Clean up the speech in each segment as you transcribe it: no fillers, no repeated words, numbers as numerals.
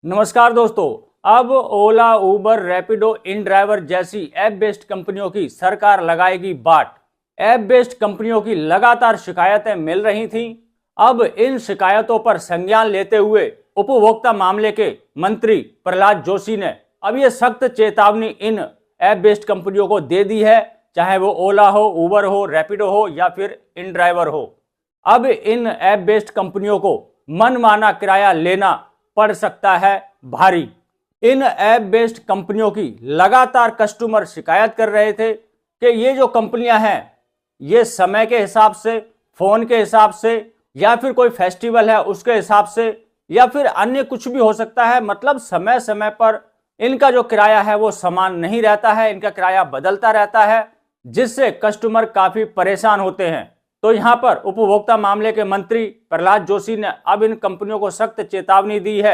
नमस्कार दोस्तों। अब ओला, उबर, रैपिडो, इन ड्राइवर जैसी ऐप बेस्ड कंपनियों की सरकार लगाएगी बाट। ऐप बेस्ड कंपनियों की लगातार शिकायतें मिल रही थीं। अब इन शिकायतों पर संज्ञान लेते हुए उपभोक्ता मामले के मंत्री प्रहलाद जोशी ने अब ये सख्त चेतावनी इन ऐप बेस्ड कंपनियों को दे दी है, चाहे वो ओला हो, उबर हो, रैपिडो हो या फिर इन ड्राइवर हो। अब इन ऐप बेस्ड कंपनियों को मनमाना किराया लेना पड़ सकता है भारी। इन ऐप बेस्ड कंपनियों की लगातार कस्टमर शिकायत कर रहे थे कि ये जो कंपनियां हैं ये समय के हिसाब से, फोन के हिसाब से, या फिर कोई फेस्टिवल है उसके हिसाब से, या फिर अन्य कुछ भी हो सकता है, मतलब समय समय पर इनका जो किराया है वो समान नहीं रहता है, इनका किराया बदलता रहता है, जिससे कस्टमर काफी परेशान होते हैं। तो यहां पर उपभोक्ता मामले के मंत्री प्रहलाद जोशी ने अब इन कंपनियों को सख्त चेतावनी दी है।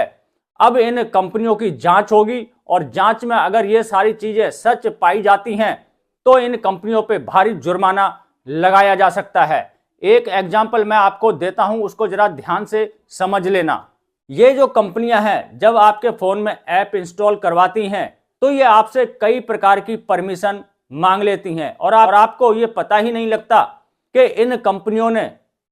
अब इन कंपनियों की जांच होगी और जांच में अगर ये सारी चीजें सच पाई जाती हैं तो इन कंपनियों पे भारी जुर्माना लगाया जा सकता है। एक एग्जाम्पल मैं आपको देता हूं, उसको जरा ध्यान से समझ लेना। ये जो कंपनियां हैं जब आपके फोन में ऐप इंस्टॉल करवाती हैं तो ये आपसे कई प्रकार की परमिशन मांग लेती हैं और आपको ये पता ही नहीं लगता कि इन कंपनियों ने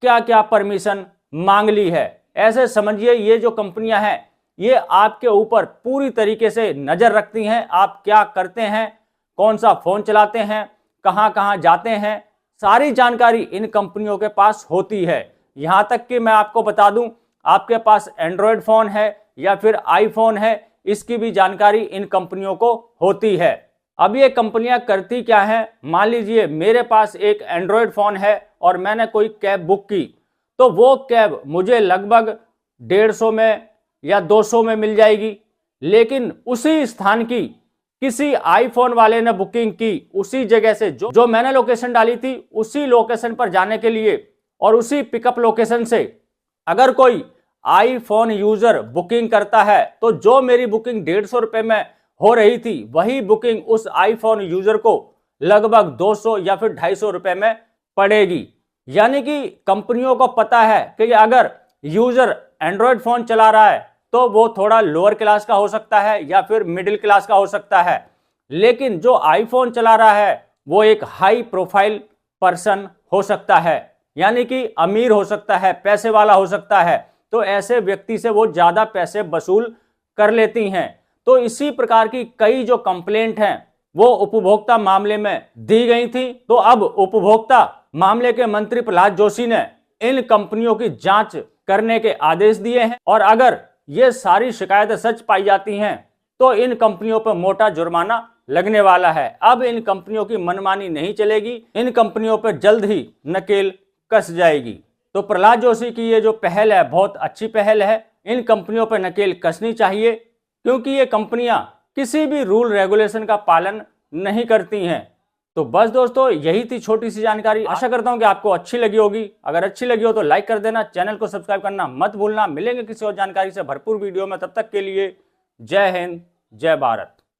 क्या क्या परमिशन मांग ली है। ऐसे समझिए ये जो कंपनियां हैं ये आपके ऊपर पूरी तरीके से नजर रखती हैं, आप क्या करते हैं, कौन सा फोन चलाते हैं, कहां कहां जाते हैं, सारी जानकारी इन कंपनियों के पास होती है। यहां तक कि मैं आपको बता दूं, आपके पास एंड्रॉयड फोन है या फिर आईफोन है, इसकी भी जानकारी इन कंपनियों को होती है। अब ये कंपनियां करती क्या है, मान लीजिए मेरे पास एक एंड्रॉयड फोन है और मैंने कोई कैब बुक की, तो वो कैब मुझे लगभग 150 में या 200 में मिल जाएगी। लेकिन उसी स्थान की किसी आईफोन वाले ने बुकिंग की, उसी जगह से जो मैंने लोकेशन डाली थी उसी लोकेशन पर जाने के लिए, और उसी पिकअप लोकेशन से अगर कोई आईफोन यूजर बुकिंग करता है तो जो मेरी बुकिंग 150 रुपए में हो रही थी वही बुकिंग उस आईफोन यूजर को लगभग 200 या फिर 250 रुपए में पड़ेगी। यानी कि कंपनियों को पता है कि अगर यूजर एंड्रॉयड फोन चला रहा है तो वो थोड़ा लोअर क्लास का हो सकता है या फिर मिडिल क्लास का हो सकता है, लेकिन जो आईफोन चला रहा है वो एक हाई प्रोफाइल पर्सन हो सकता है, यानी कि अमीर हो सकता है, पैसे वाला हो सकता है। तो ऐसे व्यक्ति से वो ज्यादा पैसे वसूल कर लेती हैं। तो इसी प्रकार की कई जो कंप्लेंट हैं वो उपभोक्ता मामले में दी गई थी। तो अब उपभोक्ता मामले के मंत्री प्रहलाद जोशी ने इन कंपनियों की जांच करने के आदेश दिए हैं और अगर ये सारी शिकायतें सच पाई जाती हैं तो इन कंपनियों पर मोटा जुर्माना लगने वाला है। अब इन कंपनियों की मनमानी नहीं चलेगी, इन कंपनियों पर जल्द ही नकेल कस जाएगी। तो प्रहलाद जोशी की ये जो पहल है बहुत अच्छी पहल है, इन कंपनियों पर नकेल कसनी चाहिए, क्योंकि ये कंपनियां किसी भी रूल रेगुलेशन का पालन नहीं करती हैं। तो बस दोस्तों यही थी छोटी सी जानकारी, आशा करता हूं कि आपको अच्छी लगी होगी। अगर अच्छी लगी हो तो लाइक कर देना, चैनल को सब्सक्राइब करना मत भूलना। मिलेंगे किसी और जानकारी से भरपूर वीडियो में, तब तक के लिए जय हिंद, जय भारत।